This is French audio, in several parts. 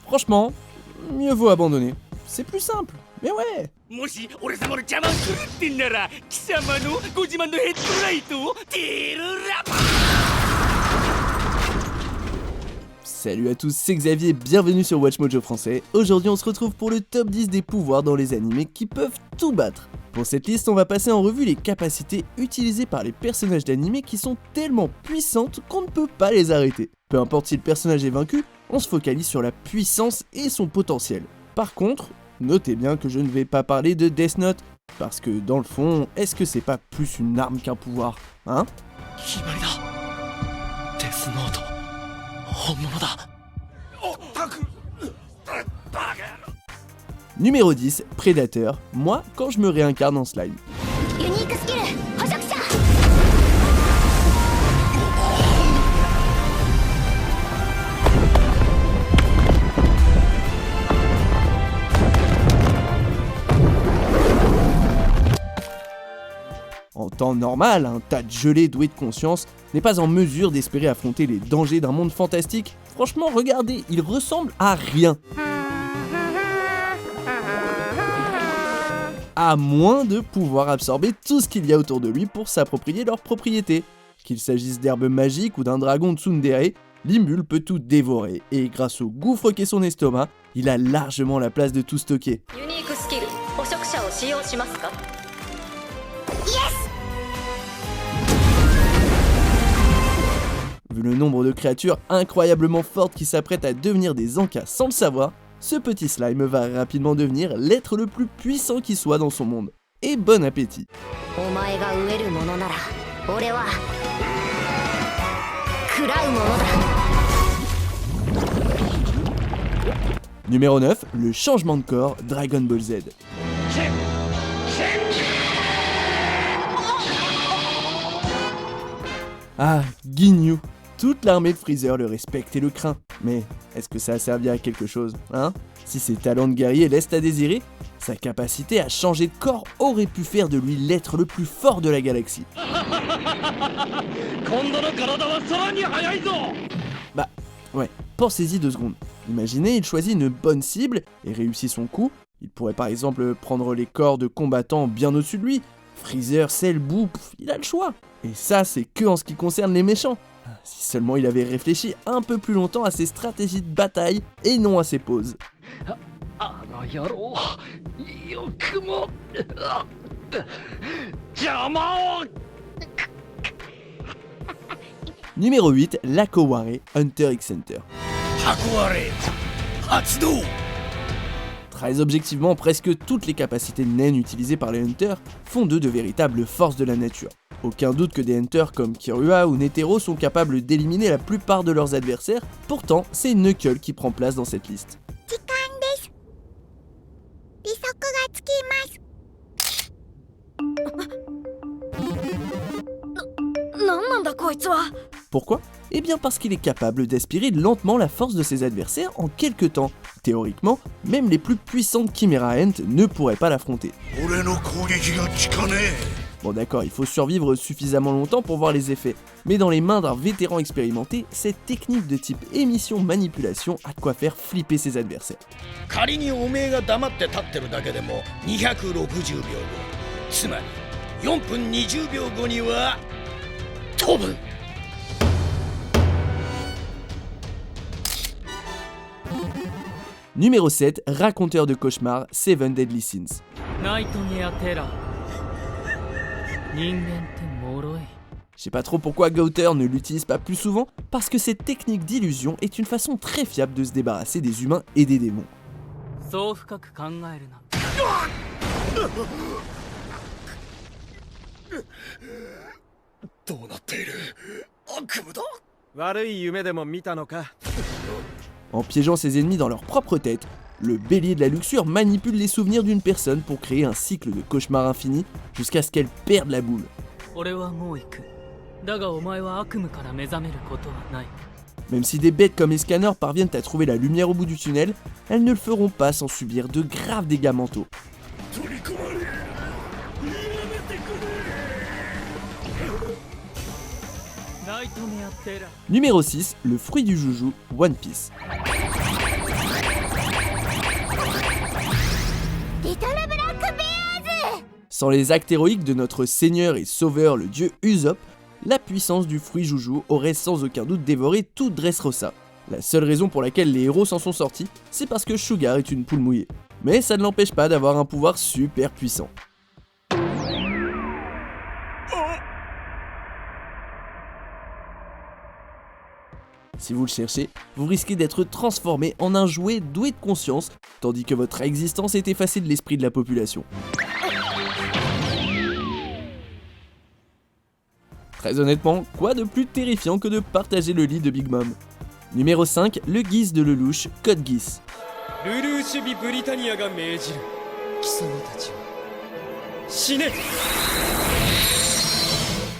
Franchement, mieux vaut abandonner. C'est plus simple, mais ouais. Salut à tous, c'est Xavier, bienvenue sur Watch Mojo français. Aujourd'hui on se retrouve pour le top 10 des pouvoirs dans les animés qui peuvent tout battre. Pour cette liste, on va passer en revue les capacités utilisées par les personnages d'animés qui sont tellement puissantes qu'on ne peut pas les arrêter. Peu importe si le personnage est vaincu, on se focalise sur la puissance et son potentiel. Par contre, notez bien que je ne vais pas parler de Death Note, parce que dans le fond, est-ce que c'est pas plus une arme qu'un pouvoir, hein? Numéro 10, Prédateur. Moi, quand je me réincarne en slime. En temps normal, un tas de gelés doués de conscience n'est pas en mesure d'espérer affronter les dangers d'un monde fantastique. Franchement, regardez, il ressemble à rien. À moins de pouvoir absorber tout ce qu'il y a autour de lui pour s'approprier leurs propriétés. Qu'il s'agisse d'herbes magiques ou d'un dragon tsundere, Limul peut tout dévorer, et grâce au gouffre qu'est son estomac, il a largement la place de tout stocker. Vu le nombre de créatures incroyablement fortes qui s'apprêtent à devenir des Ankas sans le savoir, ce petit slime va rapidement devenir l'être le plus puissant qui soit dans son monde. Et bon appétit! Numéro 9, le changement de corps Dragon Ball Z. Ah, Ginyu. Toute l'armée de Freezer le respecte et le craint. Mais est-ce que ça a servi à quelque chose, hein? Si ses talents de guerrier laissent à désirer, sa capacité à changer de corps aurait pu faire de lui l'être le plus fort de la galaxie. Bah, ouais, pensez-y 2 secondes. Imaginez, il choisit une bonne cible et réussit son coup. Il pourrait par exemple prendre les corps de combattants bien au-dessus de lui. Freezer, c'est le bout, il a le choix. Et ça, c'est que en ce qui concerne les méchants. Si seulement il avait réfléchi un peu plus longtemps à ses stratégies de bataille et non à ses pauses. Numéro 8, l'Akoware, Hunter x Hunter. Très objectivement, presque toutes les capacités de Nen utilisées par les Hunters font d'eux de véritables forces de la nature. Aucun doute que des Hunters comme Kirua ou Netero sont capables d'éliminer la plupart de leurs adversaires, pourtant c'est Knuckle qui prend place dans cette liste. Pourquoi? Eh bien parce qu'il est capable d'aspirer lentement la force de ses adversaires en quelques temps. Théoriquement, même les plus puissantes Chimera Ant ne pourraient pas l'affronter. Bon d'accord, il faut survivre suffisamment longtemps pour voir les effets, mais dans les mains d'un vétéran expérimenté, cette technique de type émission-manipulation a de quoi faire flipper ses adversaires. Numéro 7, raconteur de cauchemars, Seven Deadly Sins. Je sais pas trop pourquoi Gauter ne l'utilise pas plus souvent, parce que cette technique d'illusion est une façon très fiable de se débarrasser des humains et des démons. En piégeant ses ennemis dans leur propre tête, le bélier de la luxure manipule les souvenirs d'une personne pour créer un cycle de cauchemar infini jusqu'à ce qu'elle perde la boule. Même si des bêtes comme les scanners parviennent à trouver la lumière au bout du tunnel, elles ne le feront pas sans subir de graves dégâts mentaux. Numéro 6, le fruit du joujou, One Piece. Sans les actes héroïques de notre seigneur et sauveur, le dieu Usopp, la puissance du fruit joujou aurait sans aucun doute dévoré tout Dressrosa. La seule raison pour laquelle les héros s'en sont sortis, c'est parce que Sugar est une poule mouillée. Mais ça ne l'empêche pas d'avoir un pouvoir super puissant. Si vous le cherchez, vous risquez d'être transformé en un jouet doué de conscience, tandis que votre existence est effacée de l'esprit de la population. Très honnêtement, quoi de plus terrifiant que de partager le lit de Big Mom. Numéro 5, le Geass de Lelouch, Code Geass.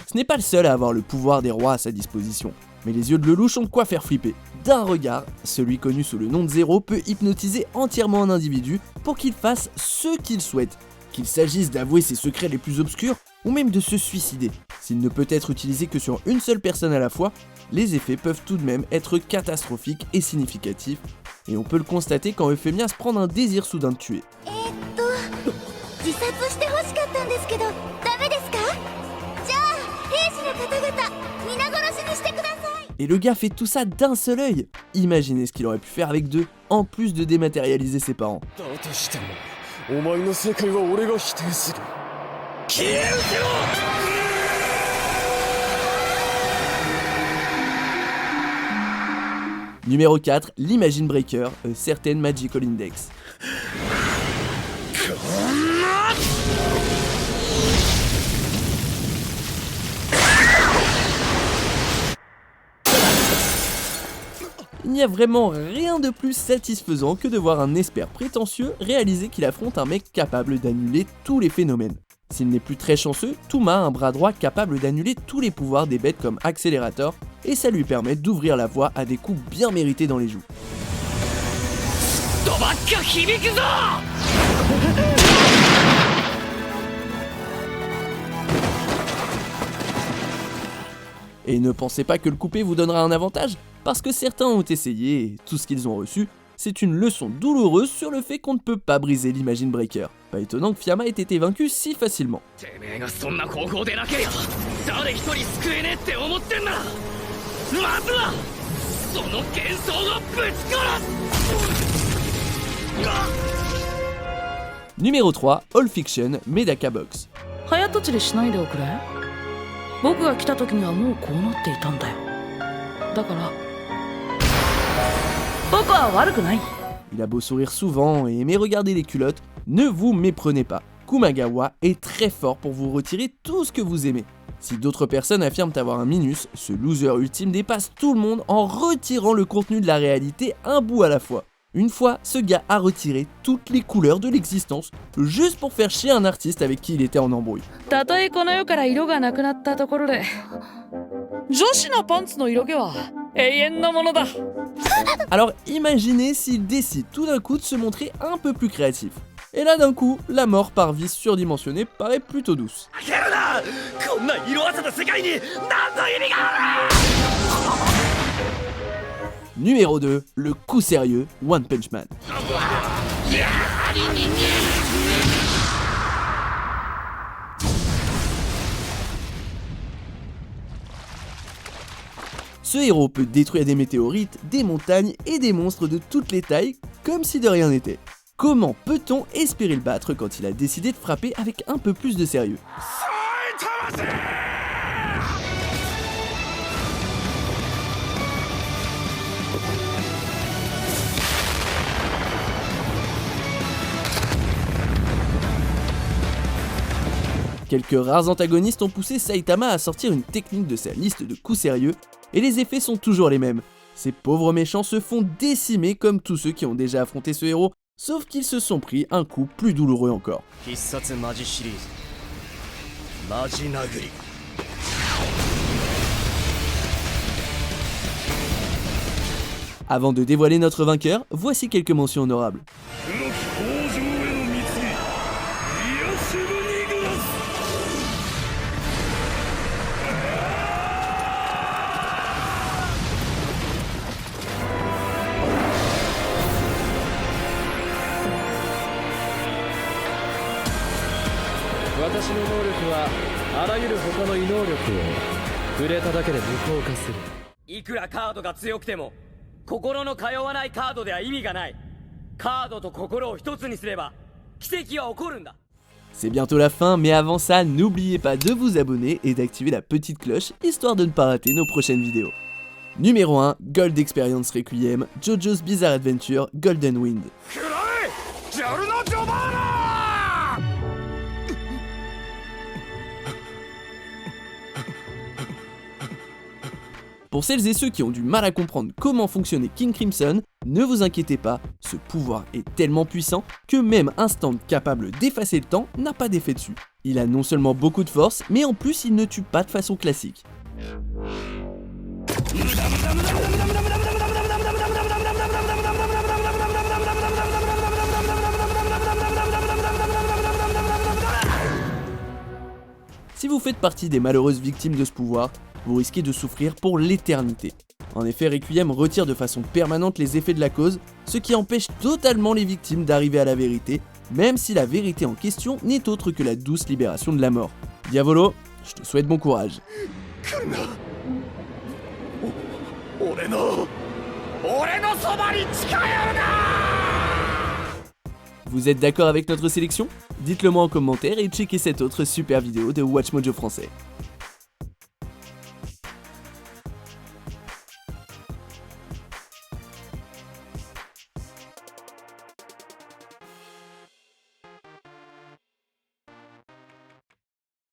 Ce n'est pas le seul à avoir le pouvoir des rois à sa disposition, mais les yeux de Lelouch ont de quoi faire flipper. D'un regard, celui connu sous le nom de Zéro peut hypnotiser entièrement un individu pour qu'il fasse ce qu'il souhaite, qu'il s'agisse d'avouer ses secrets les plus obscurs ou même de se suicider. S'il ne peut être utilisé que sur une seule personne à la fois, les effets peuvent tout de même être catastrophiques et significatifs, et on peut le constater quand Euphemias prend un désir soudain de tuer. Et le gars fait tout ça d'un seul œil. Imaginez ce qu'il aurait pu faire avec deux, en plus de dématérialiser ses parents. Numéro 4, l'Imagine Breaker, A Certain Magical Index. Il n'y a vraiment rien de plus satisfaisant que de voir un expert prétentieux réaliser qu'il affronte un mec capable d'annuler tous les phénomènes. S'il n'est plus très chanceux, Touma a un bras droit capable d'annuler tous les pouvoirs des bêtes comme Accélérateur, et ça lui permet d'ouvrir la voie à des coups bien mérités dans les joues. Et ne pensez pas que le coupé vous donnera un avantage, parce que certains ont essayé, et tout ce qu'ils ont reçu, c'est une leçon douloureuse sur le fait qu'on ne peut pas briser l'Imagine Breaker. Pas étonnant que Fiamma ait été vaincu si facilement. Numéro 3, All Fiction, Medaka Box. Il a beau sourire souvent et aimer regarder les culottes, ne vous méprenez pas. Kumagawa est très fort pour vous retirer tout ce que vous aimez. Si d'autres personnes affirment avoir un minus, ce loser ultime dépasse tout le monde en retirant le contenu de la réalité un bout à la fois. Une fois, ce gars a retiré toutes les couleurs de l'existence, juste pour faire chier un artiste avec qui il était en embrouille. Alors imaginez s'il décide tout d'un coup de se montrer un peu plus créatif. Et là d'un coup, la mort par vice surdimensionné paraît plutôt douce. Numéro 2, le coup sérieux, One Punch Man. Ce héros peut détruire des météorites, des montagnes et des monstres de toutes les tailles, comme si de rien n'était. Comment peut-on espérer le battre quand il a décidé de frapper avec un peu plus de sérieux ? Quelques rares antagonistes ont poussé Saitama à sortir une technique de sa liste de coups sérieux, et les effets sont toujours les mêmes. Ces pauvres méchants se font décimer comme tous ceux qui ont déjà affronté ce héros, sauf qu'ils se sont pris un coup plus douloureux encore. Avant de dévoiler notre vainqueur, voici quelques mentions honorables. 私の能力はあらゆる他の異能力を触れただけで無効化する。いくらカードが強くても心の通わないカードでは意味がない。カードと心を一つにすれば奇跡は起こるんだ。 C'est bientôt la fin, mais avant ça, n'oubliez pas de vous abonner et d'activer la petite cloche, histoire de ne pas rater nos prochaines vidéos. Numéro 1, Gold Experience Requiem, JoJo's Bizarre Adventure, Golden Wind. Pour celles et ceux qui ont du mal à comprendre comment fonctionnait King Crimson, ne vous inquiétez pas, ce pouvoir est tellement puissant que même un stand capable d'effacer le temps n'a pas d'effet dessus. Il a non seulement beaucoup de force, mais en plus il ne tue pas de façon classique. Si vous faites partie des malheureuses victimes de ce pouvoir, vous risquez de souffrir pour l'éternité. En effet, Requiem retire de façon permanente les effets de la cause, ce qui empêche totalement les victimes d'arriver à la vérité, même si la vérité en question n'est autre que la douce libération de la mort. Diavolo, je te souhaite bon courage. Vous êtes d'accord avec notre sélection? Dites-le moi en commentaire et checkez cette autre super vidéo de WatchMojo français.